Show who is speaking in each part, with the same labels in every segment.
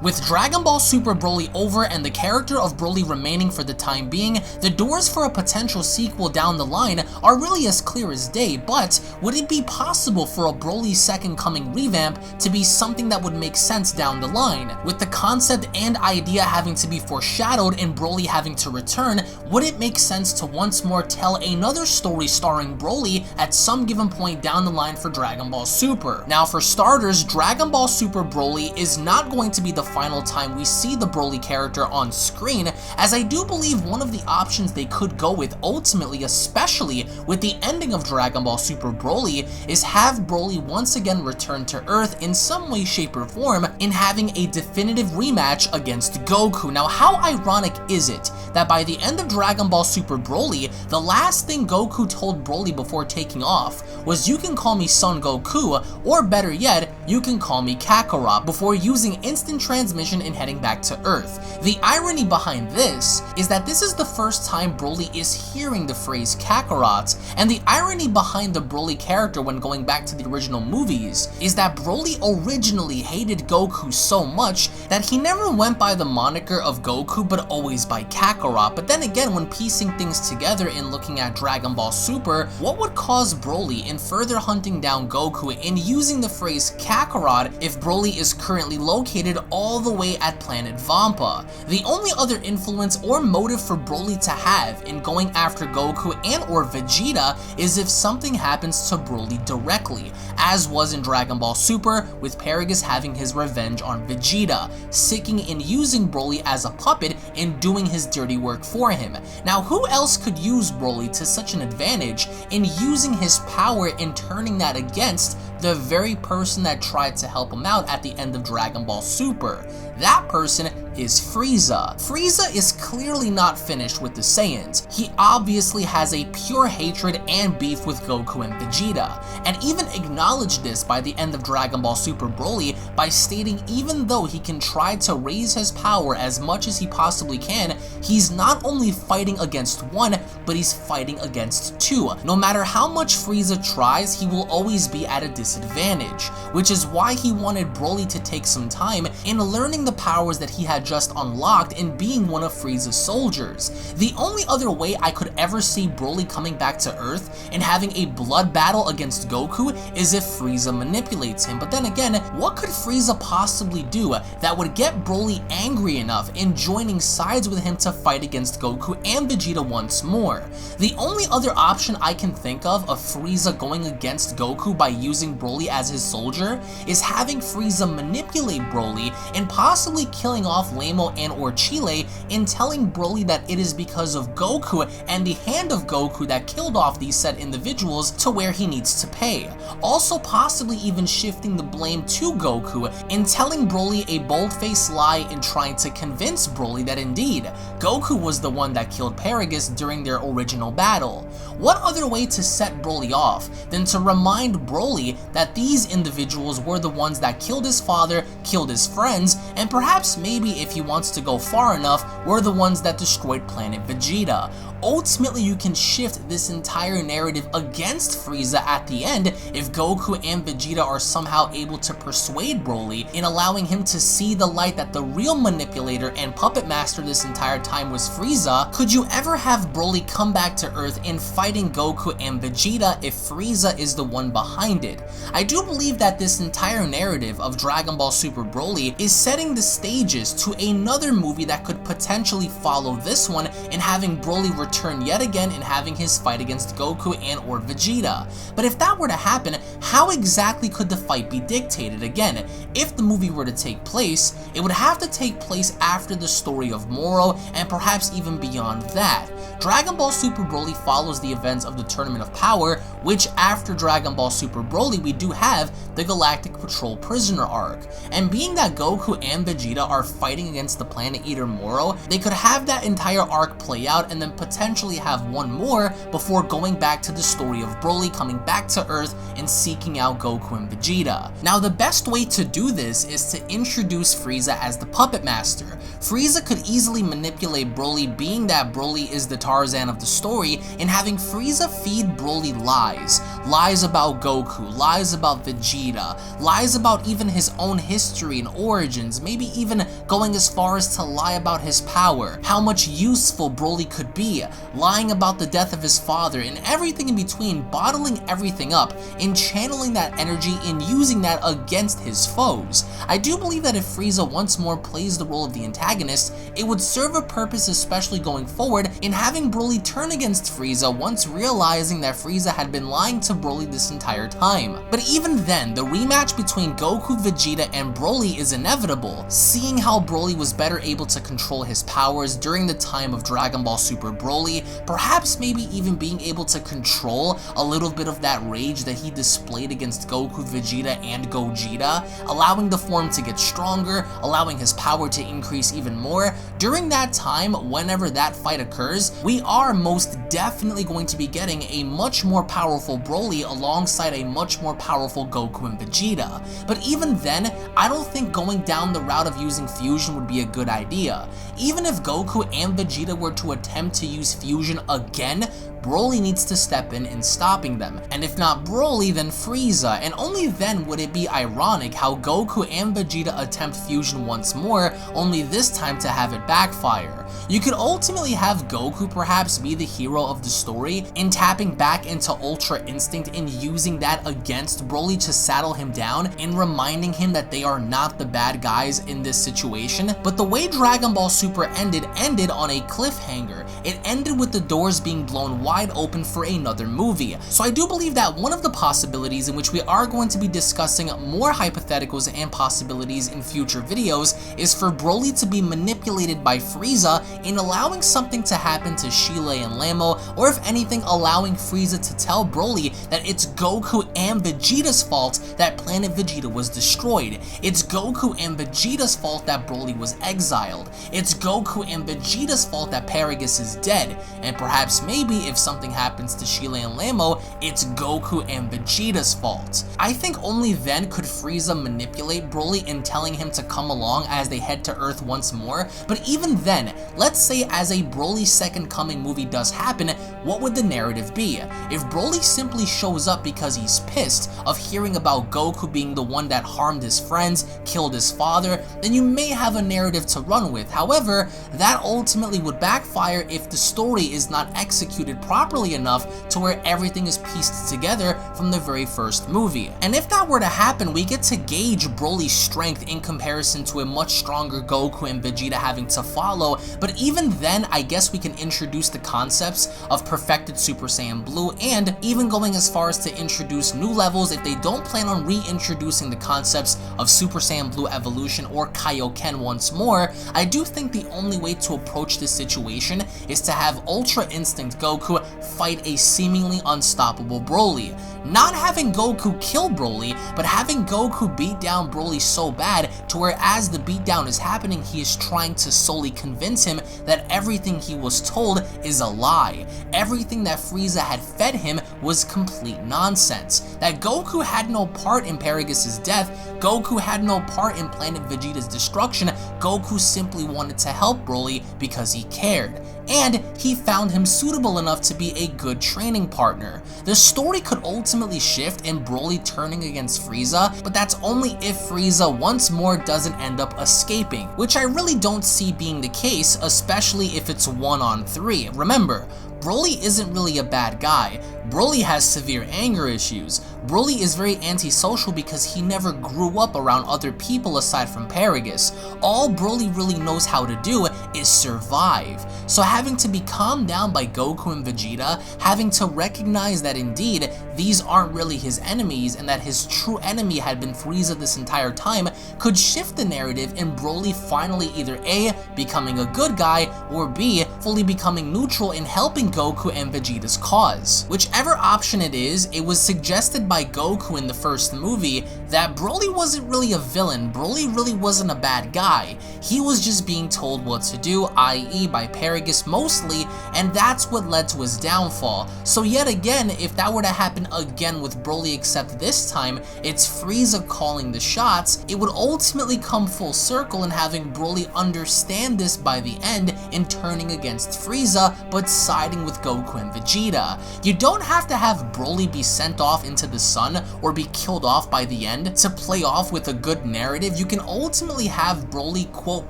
Speaker 1: With Dragon Ball Super Broly over and the character of Broly remaining for the time being, the doors for a potential sequel down the line are really as clear as day, but would it be possible for a Broly Second Coming revamp to be something that would make sense down the line? With the concept and idea having to be foreshadowed and Broly having to return, would it make sense to once more tell another story starring Broly at some given point down the line for Dragon Ball Super? Now for starters, Dragon Ball Super Broly is not going to be the final time we see the Broly character on screen, as I do believe one of the options they could go with ultimately, especially with the ending of Dragon Ball Super Broly, is have Broly once again return to Earth in some way, shape, or form in having a definitive rematch against Goku. Now how ironic is it that by the end of Dragon Ball Super Broly, the last thing Goku told Broly before taking off was, "You can call me Son Goku, or better yet, you can call me Kakarot," before using instant transmission and heading back to Earth. The irony behind this is that this is the first time Broly is hearing the phrase Kakarot, and the irony behind the Broly character when going back to the original movies is that Broly originally hated Goku so much that he never went by the moniker of Goku but always by Kakarot. But then again, when piecing things together and looking at Dragon Ball Super, what would cause Broly in further hunting down Goku and using the phrase Kakarot if Broly is currently located all the way at planet Vampa? The only other influence or motive for Broly to have in going after Goku and or Vegeta is if something happens to Broly directly, as was in Dragon Ball Super with Paragus having his revenge on Vegeta, sicking in using Broly as a puppet and doing his dirty work for him. Now who else could use Broly to such an advantage in using his power and turning that against the very person that tried to help him out at the end of Dragon Ball Super? That person is Frieza. Frieza is clearly not finished with the Saiyans. He obviously has a pure hatred and beef with Goku and Vegeta, and even acknowledged this by the end of Dragon Ball Super Broly by stating even though he can try to raise his power as much as he possibly can, he's not only fighting against one, but he's fighting against two. No matter how much Frieza tries, he will always be at a disadvantage, which is why he wanted Broly to take some time in learning the powers that he had just unlocked and being one of Frieza's soldiers. The only other way I could ever see Broly coming back to Earth and having a blood battle against Goku is if Frieza manipulates him. But then again, what could Frieza possibly do that would get Broly angry enough in joining sides with him to fight against Goku and Vegeta once more? The only other option I can think of Frieza going against Goku by using Broly as his soldier is having Frieza manipulate Broly and possibly killing off Lamo and or Chile and telling Broly that it is because of Goku and the hand of Goku that killed off these said individuals to where he needs to pay. Also possibly even shifting the blame to Goku and telling Broly a bold-faced lie and trying to convince Broly that indeed Goku was the one that killed Paragus during their original battle. What other way to set Broly off than to remind Broly that these individuals were the ones that killed his father, killed his friends, and perhaps maybe if he wants to go far enough, were the ones that destroyed planet Vegeta. Ultimately, you can shift this entire narrative against Frieza at the end if Goku and Vegeta are somehow able to persuade Broly in allowing him to see the light that the real manipulator and puppet master this entire time was Frieza. Could you ever have Broly come back to Earth in fighting Goku and Vegeta if Frieza is the one behind it? I do believe that this entire narrative of Dragon Ball Super Broly is setting the stages to another movie that could potentially follow this one and having Broly return yet again and having his fight against Goku and or Vegeta. But if that were to happen, how exactly could the fight be dictated? Again, if the movie were to take place, it would have to take place after the story of Moro and perhaps even beyond that. Dragon Ball Super Broly follows the events of the Tournament of Power, which after Dragon Ball Super Broly we do have the Galactic Patrol Prisoner arc. And being that Goku and Vegeta are fighting against the Planet Eater Moro, they could have that entire arc play out and then potentially have one more before going back to the story of Broly coming back to Earth and seeking out Goku and Vegeta. Now the best way to do this is to introduce Frieza as the puppet master. Frieza could easily manipulate Broly, being that Broly is the Tarzan of the story, and having Frieza feed Broly lies. lies about Goku, lies about Vegeta, lies about even his own history and origins, maybe even going as far as to lie about his power, how much useful Broly could be, lying about the death of his father, and everything in between, bottling everything up and channeling that energy and using that against his foes. I do believe that if Frieza once more plays the role of the antagonist, it would serve a purpose, especially going forward, in having Broly turn against Frieza once realizing that Frieza had been lying to Broly this entire time. But even then, the rematch between Goku, Vegeta, and Broly is inevitable, seeing how Broly was better able to control his powers during the time of Dragon Ball Super Broly, perhaps maybe even being able to control a little bit of that rage that he displayed against Goku, Vegeta, and Gogeta, allowing the form to get stronger, allowing his power to increase even more. During that time, whenever that fight occurs, we are most definitely going to be getting a much more powerful Broly alongside a much more powerful Goku and Vegeta. But even then, I don't think going down the route of using fusion would be a good idea. Even if Goku and Vegeta were to attempt to use fusion again, Broly needs to step in stopping them, and if not Broly, then Frieza, and only then would it be ironic how Goku and Vegeta attempt fusion once more, only this time to have it backfire. You could ultimately have Goku perhaps be the hero of the story in tapping back into Ultra Instinct and using that against Broly to saddle him down and reminding him that they are not the bad guys in this situation. But the way Dragon Ball Super ended on a cliffhanger. It ended with the doors being blown wide open for another movie. So I do believe that one of the possibilities in which we are going to be discussing more hypotheticals and possibilities in future videos is for Broly to be manipulated by Frieza in allowing something to happen to Shile and Lamo, or if anything allowing Frieza to tell Broly that it's Goku and Vegeta's fault that Planet Vegeta was destroyed. It's Goku and Vegeta's fault that Broly was exiled. It's Goku and Vegeta's fault that Paragus is dead. And perhaps maybe if something happens to Shile and Lamo, it's Goku and Vegeta's fault. I think only then could Frieza manipulate Broly in telling him to come along as they head to Earth once more. But even then, let's say as a Broly Second Coming movie does happen, what would the narrative be? If Broly simply shows up because he's pissed of hearing about Goku being the one that harmed his friends, killed his father, then you may have a narrative to run with. However, that ultimately would backfire if the story is not executed properly enough to where everything is pieced together from the very first movie. And if that were to happen, we get to gauge Broly's strength in comparison to a much stronger Goku and Vegeta having to follow. But even then, I guess we can introduce the concepts of perfected Super Saiyan Blue, and even going as far as to introduce new levels if they don't plan on reintroducing the concepts of Super Saiyan Blue evolution or Kaioken once more. I do think the only way to approach this situation is to have Ultra Instinct Goku fight a seemingly unstoppable Broly. Not having Goku kill Broly, but having Goku beat down Broly so bad to where as the beatdown is happening, he is trying to solely convince him that everything he was told is a lie. Everything that Frieza had fed him was complete nonsense. That Goku had no part in Paragus' death, Goku had no part in Planet Vegeta's destruction, Goku simply wanted to help Broly because he cared. And he found him suitable enough to be a good training partner. The story could ultimately shift in Broly turning against Frieza, but that's only if Frieza once more doesn't end up escaping, which I really don't see being the case, especially if it's 1-on-3. Remember, Broly isn't really a bad guy. Broly has severe anger issues. Broly is very antisocial because he never grew up around other people aside from Paragus. All Broly really knows how to do is survive. So having to be calmed down by Goku and Vegeta, having to recognize that indeed these aren't really his enemies and that his true enemy had been Frieza this entire time, could shift the narrative in Broly finally either A, becoming a good guy, or B, fully becoming neutral in helping Goku and Vegeta's cause. Whichever option it is, it was suggested by Goku in the first movie that Broly wasn't really a villain. Broly really wasn't a bad guy. He was just being told what to do, i.e. by Paragus mostly, and that's what led to his downfall. So yet again, if that were to happen again with Broly, except this time it's Frieza calling the shots, it would ultimately come full circle in having Broly understand this by the end in turning against Frieza, but siding with Goku and Vegeta. You don't have to have Broly be sent off into the sun or be killed off by the end to play off with a good narrative. You can ultimately have Broly, quote,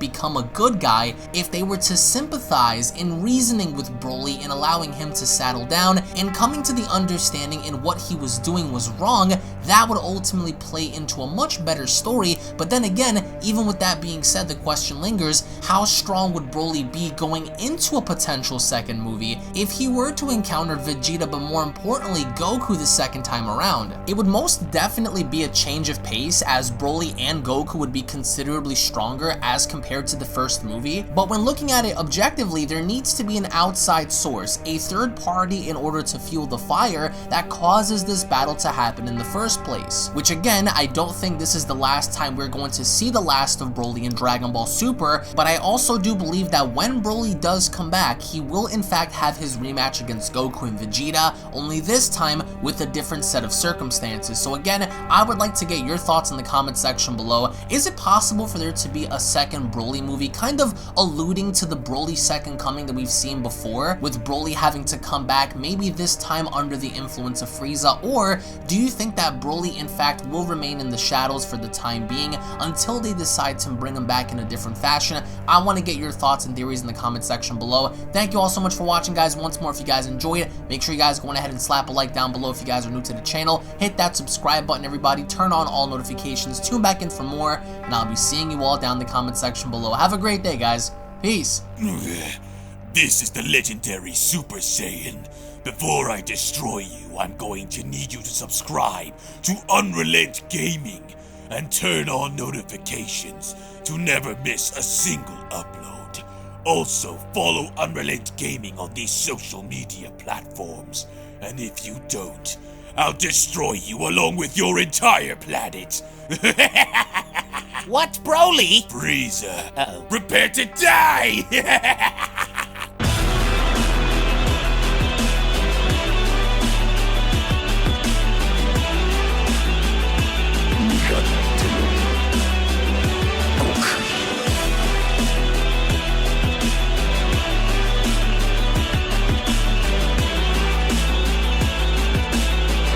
Speaker 1: become a good guy if they were to sympathize in reasoning with Broly and allowing him to saddle down and coming to the understanding in what he was doing was wrong. That would ultimately play into a much better story. But then again, even with that being said, the question lingers, how strong would Broly be going into a potential second movie if he were to encounter Vegeta, but more importantly Goku the second time around? It would most definitely be a change of pace, as Broly and Goku would be considerably stronger as compared to the first movie. But when looking at it objectively, there needs to be an outside source, a third party, in order to fuel the fire that causes this battle to happen in the first place. Which again, I don't think this is the last time we're going to see the last of Broly in Dragon Ball Super, but I also do believe that when Broly does come back, he will in fact have his rematch against Goku and Vegeta, only this time with a different set of circumstances. So again, I would like to get your thoughts in the comment section below. Is it possible for there to be a second Broly movie, kind of alluding to the Broly second coming that we've seen before, with Broly having to come back, maybe this time under the influence of Frieza? Or do you think that Broly in fact will remain in the shadows for the time being until they decide to bring him back in a different fashion? I want to get your thoughts and theories in the comment section below. Thank you all so much for watching, guys. Once more, if you guys enjoyed it, make sure you guys go ahead and slap a like down below. If you guys are new to the channel, hit that subscribe button, everybody. Turn on all notifications, tune back in for more, and I'll be seeing you all down in the comment section below. Have a great day, guys. Peace.
Speaker 2: This is the legendary Super Saiyan. Before I destroy you, I'm going to need you to subscribe to UnrealEntGaming and turn on notifications to never miss a single upload. Also, follow UnrealEntGaming on these social media platforms. And if you don't, I'll destroy you along with your entire planet.
Speaker 3: What, Broly?
Speaker 2: Frieza,
Speaker 3: Uh-oh.
Speaker 2: prepare to die!